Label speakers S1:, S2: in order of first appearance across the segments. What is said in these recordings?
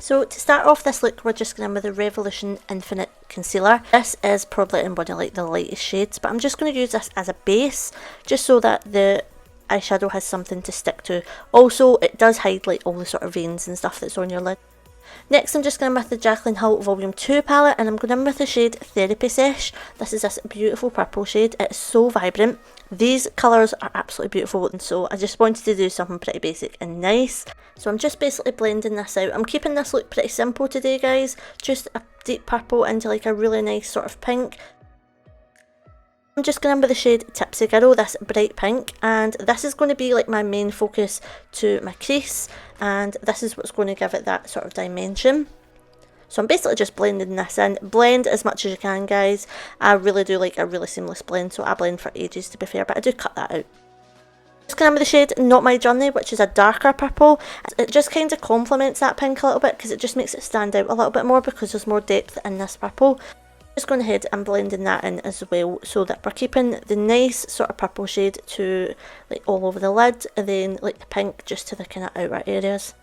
S1: So to start off this look, we're just going in with the Revolution Infinite Concealer. This is probably in one of like the lightest shades, but I'm just going to use this as a base, just so that the eyeshadow has something to stick to. Also, it does hide like all the sort of veins and stuff that's on your lid. Next, I'm just going in with the Jaclyn Volume 2 palette, and I'm going in with the shade Therapy Sesh. This is this beautiful purple shade. It's so vibrant. These colours are absolutely beautiful, and so I just wanted to do something pretty basic and nice. So I'm just basically blending this out. I'm keeping this look pretty simple today, guys. Just a deep purple into like a really nice sort of pink. I'm just going in with the shade Tipsy Girl, this bright pink, and this is going to be like my main focus to my crease, and this is what's going to give it that sort of dimension. So I'm basically just blending this in. Blend as much as you can, guys. I really do like a really seamless blend, so I blend for ages to be fair, but I do cut that out. Just going in with the shade Not My Journey, which is a darker purple. It just kind of complements that pink a little bit because it just makes it stand out a little bit more because there's more depth in this purple. Just going ahead and blending that in as well, so that we're keeping the nice sort of purple shade to like all over the lid, and then like the pink just to the kind of outer areas.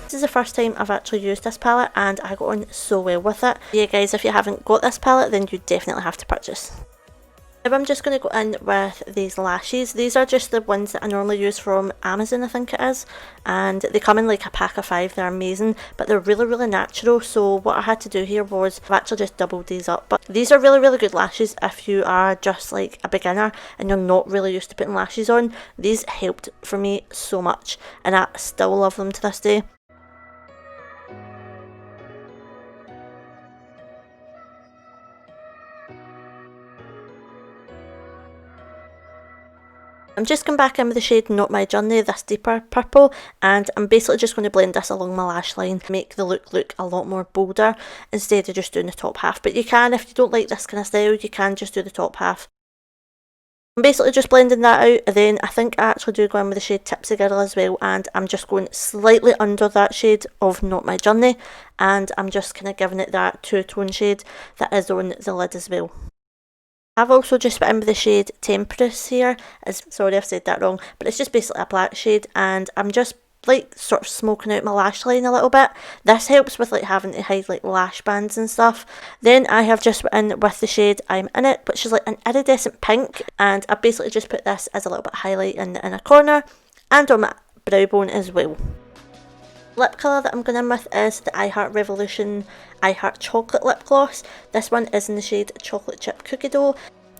S1: This is the first time I've actually used this palette and I got on so well with it. Yeah guys, if you haven't got this palette then you definitely have to purchase. Now I'm just going to go in with these lashes. These are just the ones that I normally use from Amazon, I think it is, and they come in like a pack of 5. They're amazing, but they're really natural. So what I had to do here was I've actually just doubled these up. But these are really good lashes if you are just like a beginner and you're not really used to putting lashes on. These helped for me so much and I still love them to this day. I'm just going back in with the shade Not My Journey, this deeper purple, and I'm basically just going to blend this along my lash line to make the look a lot more bolder instead of just doing the top half. But you can, if you don't like this kind of style, you can just do the top half. I'm basically just blending that out, and then I think I actually do go in with the shade Tipsy Girl as well, and I'm just going slightly under that shade of Not My Journey, and I'm just kind of giving it that two-tone shade that is on the lid as well. I've also just put in with the shade Temperance here, sorry I've said that wrong, but it's just basically a black shade, and I'm just like sort of smoking out my lash line a little bit. This helps with like having to hide like lash bands and stuff. Then I have just put in with the shade I'm In It, which is like an iridescent pink, and I basically just put this as a little bit highlight in the inner corner and on my brow bone as well. Lip colour that I'm going in with is the I Heart Revolution I Heart Chocolate Lip Gloss. This one is in the shade Chocolate Chip Cookie Dough.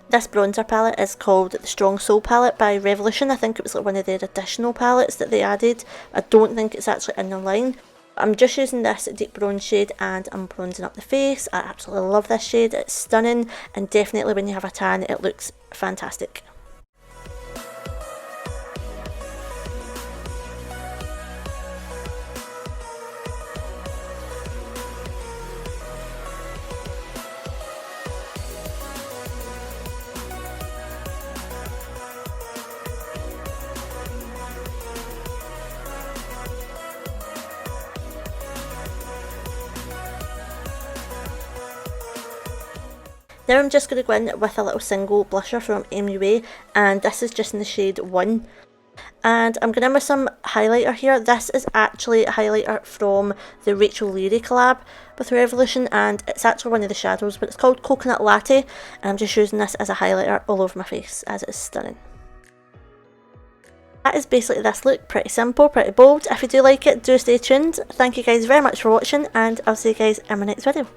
S1: This bronzer palette is called the Strong Soul palette by Revolution. I think it was like one of their additional palettes that they added. I don't think it's actually in the line. I'm just using this deep bronze shade and I'm bronzing up the face. I absolutely love this shade. It's stunning, and definitely when you have a tan it looks fantastic. Now I'm just going to go in with a little single blusher from Mcvey, and this is just in the shade 1. And I'm going in with some highlighter here. This is actually a highlighter from the Rachel Leary collab with Revolution, and it's actually one of the shadows, but it's called Coconut Latte, and I'm just using this as a highlighter all over my face as it's stunning. That is basically this look. Pretty simple, pretty bold. If you do like it, do stay tuned. Thank you guys very much for watching, and I'll see you guys in my next video.